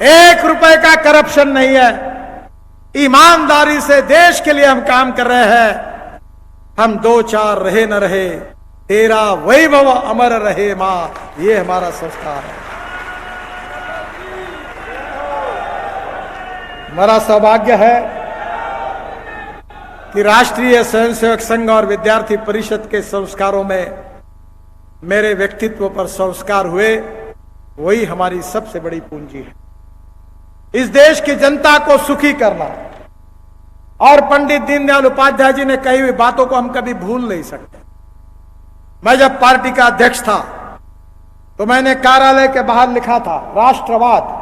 एक रुपए का करप्शन नहीं है। ईमानदारी से देश के लिए हम काम कर रहे हैं। हम दो चार रहे न रहे, तेरा वैभव अमर रहे मां, ये हमारा संस्कार है। हमारा सौभाग्य है कि राष्ट्रीय स्वयंसेवक संघ और विद्यार्थी परिषद के संस्कारों में मेरे व्यक्तित्व पर संस्कार हुए, वही हमारी सबसे बड़ी पूंजी है। इस देश की जनता को सुखी करना, और पंडित दीनदयाल उपाध्याय जी ने कही हुई बातों को हम कभी भूल नहीं सकते। मैं जब पार्टी का अध्यक्ष था तो मैंने कार्यालय के बाहर लिखा था, राष्ट्रवाद,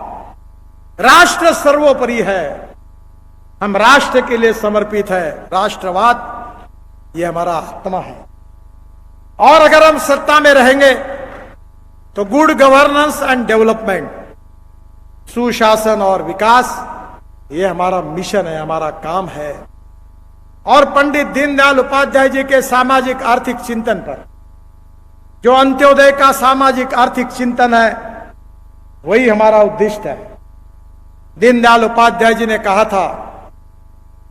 राष्ट्र सर्वोपरि है, हम राष्ट्र के लिए समर्पित है, राष्ट्रवाद ये हमारा आत्मा है। और अगर हम सत्ता में रहेंगे तो गुड गवर्नेंस एंड डेवलपमेंट, सुशासन और विकास, ये हमारा मिशन है, हमारा काम है। और पंडित दीनदयाल उपाध्याय जी के सामाजिक आर्थिक चिंतन पर, जो अंत्योदय का सामाजिक आर्थिक चिंतन है, वही हमारा उद्दिष्ट है। दीनदयाल उपाध्याय जी ने कहा था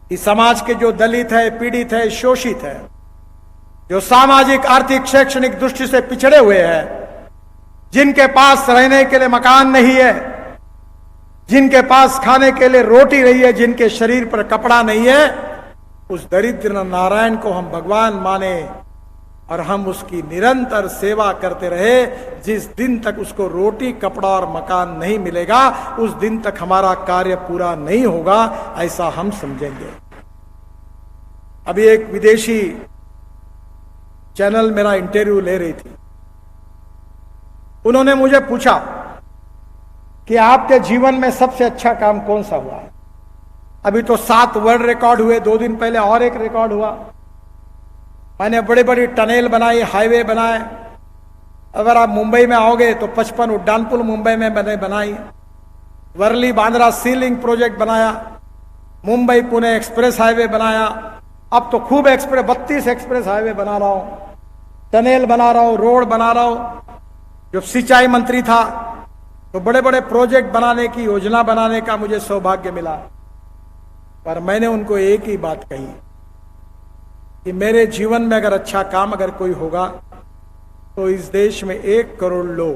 कि समाज के जो दलित है, पीड़ित है, शोषित है, जो सामाजिक आर्थिक शैक्षणिक दृष्टि से पिछड़े हुए हैं, जिनके पास रहने के लिए मकान नहीं है, जिनके पास खाने के लिए रोटी नहीं है, जिनके शरीर पर कपड़ा नहीं है, उस दरिद्र नारायण को हम भगवान माने और हम उसकी निरंतर सेवा करते रहे। जिस दिन तक उसको रोटी, कपड़ा और मकान नहीं मिलेगा, उस दिन तक हमारा कार्य पूरा नहीं होगा, ऐसा हम समझेंगे। अभी एक विदेशी चैनल मेरा इंटरव्यू ले रही थी। उन्होंने मुझे पूछा कि आपके जीवन में सबसे अच्छा काम कौन सा हुआ। अभी तो 7 वर्ल्ड रिकॉर्ड हुए, 2 दिन पहले और एक रिकॉर्ड हुआ। मैंने बड़ी बड़ी टनल बनाई, हाईवे बनाए। अगर आप मुंबई में आओगे तो 55 उड्डान पुल मुंबई में मैंने बनाई। वर्ली बांद्रा सी लिंक प्रोजेक्ट बनाया, मुंबई पुणे एक्सप्रेस हाईवे बनाया। अब तो खूब एक्सप्रेस, 32 एक्सप्रेस हाईवे बना रहा हूं, टनल बना रहा हूं, रोड बना रहा हूं। जब सिंचाई मंत्री था तो बड़े बड़े प्रोजेक्ट बनाने की, योजना बनाने का मुझे सौभाग्य मिला। पर मैंने उनको एक ही बात कही कि मेरे जीवन में अगर अच्छा काम अगर कोई होगा तो इस देश में 1 करोड़ लोग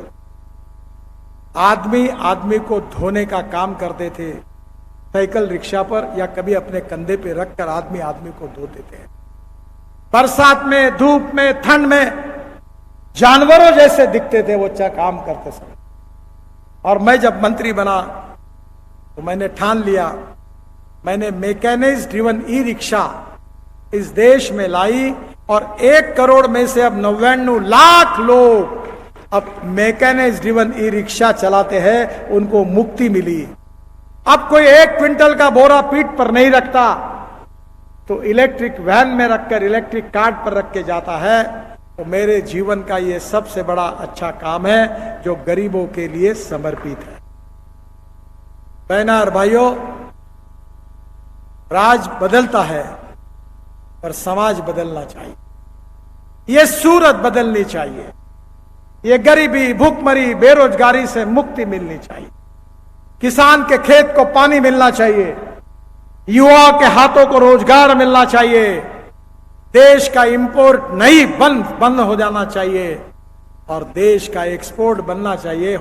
आदमी आदमी को धोने का काम करते थे, साइकिल रिक्शा पर या कभी अपने कंधे पे रखकर आदमी आदमी को धोते थे। बरसात में, धूप में, ठंड में जानवरों जैसे दिखते थे वो अच्छा काम करते समय। और मैं जब मंत्री बना तो मैंने ठान लिया, मैंने मैकेनाइज्ड ड्रिवन ई रिक्शा इस देश में लाई, और 1 करोड़ में से अब 99 लाख लोग अब मैकेनाइज्ड ड्रिवन ई रिक्शा चलाते हैं, उनको मुक्ति मिली। अब कोई 1 क्विंटल का बोरा पीठ पर नहीं रखता, तो इलेक्ट्रिक वैन में रखकर, इलेक्ट्रिक कार्ड पर रख के जाता है। तो मेरे जीवन का ये सबसे बड़ा अच्छा काम है जो गरीबों के लिए समर्पित है। बहना और भाइयों, राज बदलता है पर समाज बदलना चाहिए। ये सूरत बदलनी चाहिए, ये गरीबी, भूखमरी, बेरोजगारी से मुक्ति मिलनी चाहिए। किसान के खेत को पानी मिलना चाहिए, युवा के हाथों को रोजगार मिलना चाहिए, देश का इंपोर्ट नहीं बंद हो जाना चाहिए, और देश का एक्सपोर्ट बढ़ना चाहिए,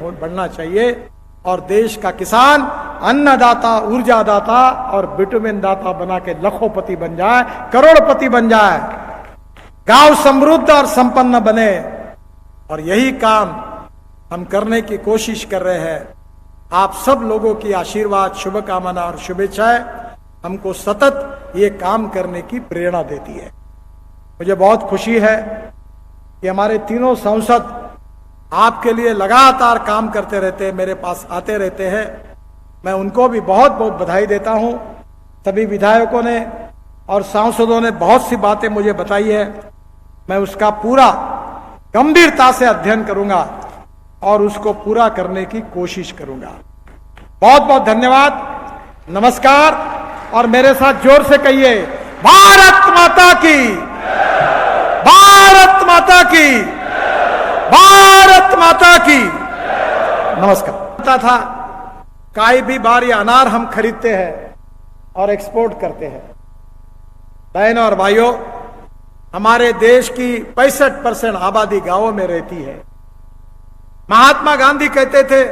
और देश का किसान अन्नदाता, ऊर्जादाता और विटामिन दाता बना के लखोपति बन जाए, करोड़पति बन जाए, गांव समृद्ध और संपन्न बने। और यही काम हम करने की कोशिश कर रहे हैं। आप सब लोगों की आशीर्वाद, शुभकामना और शुभेच्छाएं हमको सतत ये काम करने की प्रेरणा देती है। मुझे बहुत खुशी है कि हमारे तीनों सांसद आपके लिए लगातार काम करते रहते हैं, मेरे पास आते रहते हैं। मैं उनको भी बहुत बहुत बधाई देता हूं। सभी विधायकों ने और सांसदों ने बहुत सी बातें मुझे बताई है, मैं उसका पूरा गंभीरता से अध्ययन करूंगा और उसको पूरा करने की कोशिश करूंगा। बहुत बहुत धन्यवाद, नमस्कार। और मेरे साथ जोर से कहिए, भारत माता की, भारत माता की, भारत माता की। नमस्कार। था काई भी बार या अनार हम खरीदते हैं और एक्सपोर्ट करते हैं। बहनों और भाइयों, हमारे देश की 65% आबादी गांवों में रहती है। महात्मा गांधी कहते थे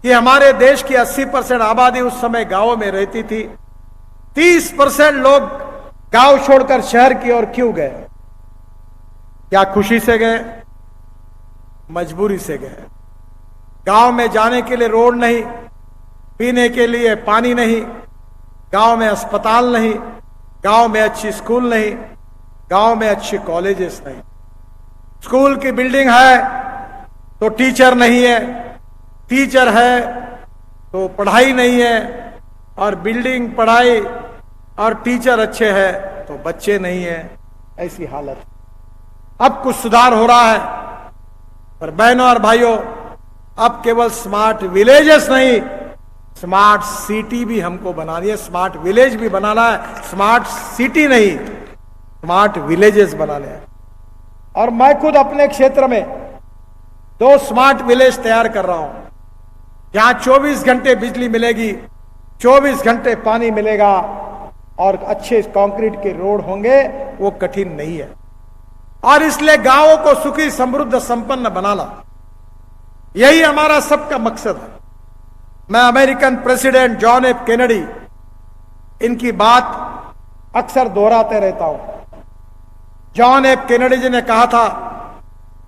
कि हमारे देश की 80% आबादी उस समय गांवों में रहती थी। 30% लोग गांव छोड़कर शहर की ओर क्यों गए? क्या खुशी से गए? मजबूरी से गए। गांव में जाने के लिए रोड नहीं, पीने के लिए पानी नहीं, गांव में अस्पताल नहीं, गांव में अच्छी स्कूल नहीं, गांव में अच्छी कॉलेजेस नहीं। स्कूल की बिल्डिंग है तो टीचर नहीं है, टीचर है तो पढ़ाई नहीं है, और बिल्डिंग, पढ़ाई और टीचर अच्छे हैं तो बच्चे नहीं है। ऐसी हालत। अब कुछ सुधार हो रहा है, पर बहनों और भाइयों, अब केवल स्मार्ट विलेजेस नहीं, स्मार्ट सिटी भी हमको बनानी है। स्मार्ट विलेज भी बनाना है, स्मार्ट सिटी नहीं, स्मार्ट विलेजेस बनाने हैं। और मैं खुद अपने क्षेत्र में 2 स्मार्ट विलेज तैयार कर रहा हूं, जहां 24 घंटे बिजली मिलेगी, 24 घंटे पानी मिलेगा और अच्छे कंक्रीट के रोड होंगे। वो कठिन नहीं है। और इसलिए गांवों को सुखी, समृद्ध, संपन्न बनाना, यही हमारा सबका मकसद है। मैं American president John F Kennedy, इनकी बात अक्सर दोहराते रहता हूं। जॉन एफ कैनेडी जी ने कहा था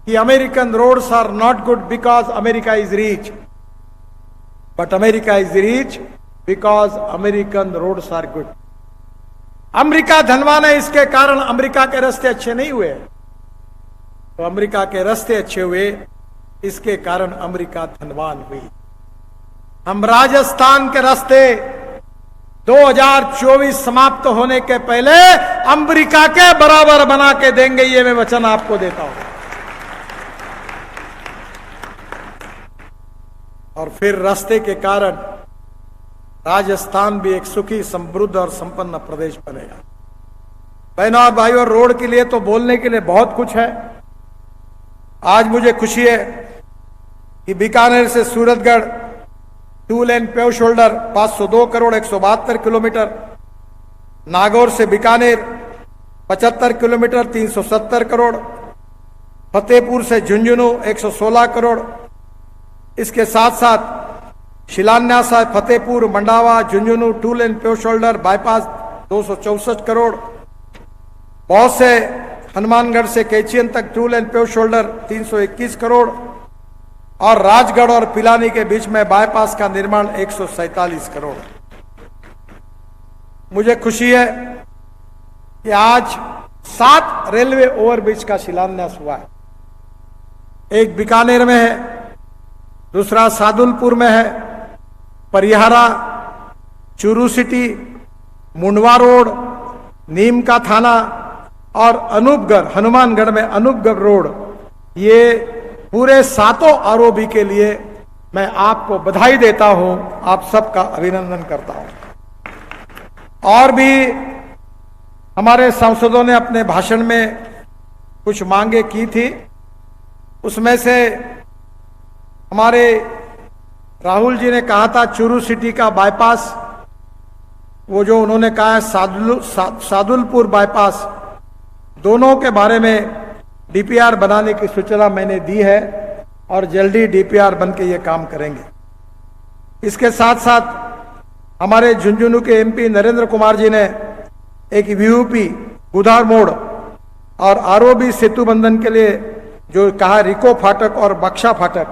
कि American roads are not good because America is rich, but America is rich because American roads are good. America धनवान है, इसके कारण अमेरिका के रास्ते अच्छे नहीं हुए, तो अमेरिका के रास्ते अच्छे हुए, इसके कारण अमेरिका धनवान हुई। हम राजस्थान के रास्ते 2024 समाप्त होने के पहले अमेरिका के बराबर बना के देंगे, ये मैं वचन आपको देता हूं। और फिर रास्ते के कारण राजस्थान भी एक सुखी, समृद्ध और संपन्न प्रदेश बनेगा। बहनों और भाइयों, रोड के लिए तो बोलने के लिए बहुत कुछ है। आज मुझे खुशी है कि बीकानेर से Suratgarh 2 lane pave shoulder 502 crore 172 kilometre, Nagaur से बीकानेर 75 किलोमीटर 370 करोड़, फतेहपुर से झुंझुनू 116 करोड़। इसके साथ साथ शिलान्यास है Fatehpur, Mandawa, Jhunjhunu 2 lane pave shoulder bypass 264 crore. बहुत से हनुमानगढ़ से कैचियन तक 2 लेन पेव शोल्डर 321 करोड़, और राजगढ़ और पिलानी के बीच में बाईपास का निर्माण 147 करोड़। मुझे खुशी है कि आज 7 रेलवे ओवरब्रिज का शिलान्यास हुआ है। एक बीकानेर में है, दूसरा सादुलपुर में है, परिहारा, चूरू सिटी, मुंडवा रोड, नीम का थाना और अनूपगढ़, हनुमानगढ़ में अनूपगढ़ रोड। ये पूरे 7 आरओबी के लिए मैं आपको बधाई देता हूं, आप सबका अभिनंदन करता हूं। और भी हमारे सांसदों ने अपने भाषण में कुछ मांगे की थी, उसमें से हमारे राहुल जी ने कहा था चूरू सिटी का बाईपास, वो जो उन्होंने कहा है सादुलपुर बाईपास, दोनों के बारे में डीपीआर बनाने की सूचना मैंने दी है और जल्दी डीपीआर बन के ये काम करेंगे। इसके साथ साथ हमारे झुंझुनू के एमपी नरेंद्र कुमार जी ने एक वीयूपी गुधार मोड़ और आरओबी सेतु बंधन के लिए जो कहा रिको फाटक और बक्शा फाटक,